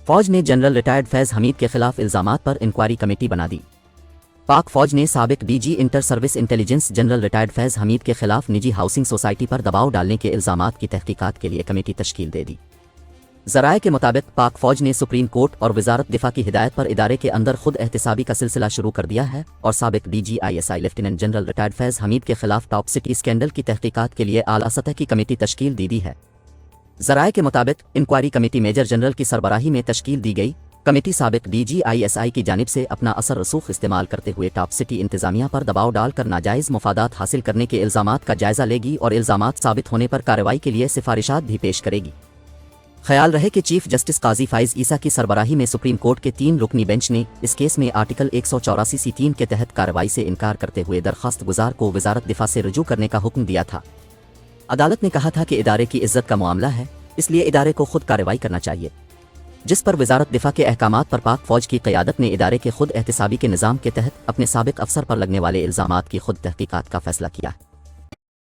فوج نے general retired Faiz Hameed کے خلاف الزامات پر انکوائری کمیٹی بنا دی۔ پاک فوج نے سابق D G inter service intelligence general retired Faiz Hameed کے خلاف نجی ہاؤسنگ سوسائٹی پر دباؤ ڈالنے کے الزامات کی تحقیقات کے لیے کمیٹی تشکیل دے دی۔ ذرائع کے مطابق پاک فوج نے سپریم کورٹ اور وزارت دفاع کی ہدایت پر ادارے کے اندر خود احتسابی کا سلسلہ شروع کر دیا ہے اور سابق D G I S I lieutenant general retired Faiz Hameed کے خلاف ٹاپ سٹی اسکینڈل کی تحقیقات کے لیے اعلیٰ سطح کی کمیٹی تشکیل دی ہے۔ ذرائع کے مطابق انکوائری کمیٹی میجر جنرل کی سربراہی میں تشکیل دی گئی۔ کمیٹی سابق ڈی جی آئی ایس آئی کی جانب سے اپنا اثر رسوخ استعمال کرتے ہوئے ٹاپ سٹی انتظامیہ پر دباؤ ڈال کر ناجائز مفادات حاصل کرنے کے الزامات کا جائزہ لے گی اور الزامات ثابت ہونے پر کارروائی کے لیے سفارشات بھی پیش کرے گی۔ خیال رہے کہ چیف جسٹس قاضی فائز عیسیٰ کی سربراہی میں سپریم کورٹ کے 3 رکنی بینچ نے اس کیس میں آرٹیکل 184(3) کے تحت کارروائی سے انکار کرتے ہوئے درخواست گزار کو وزارت دفاع سے رجوع کرنے کا حکم دیا تھا۔ عدالت نے کہا تھا کہ ادارے کی عزت کا معاملہ ہے، اس لیے ادارے کو خود کارروائی کرنا چاہیے، جس پر وزارت دفاع کے احکامات پر پاک فوج کی قیادت نے ادارے کے خود احتسابی کے نظام کے تحت اپنے سابق افسر پر لگنے والے الزامات کی خود تحقیقات کا فیصلہ کیا۔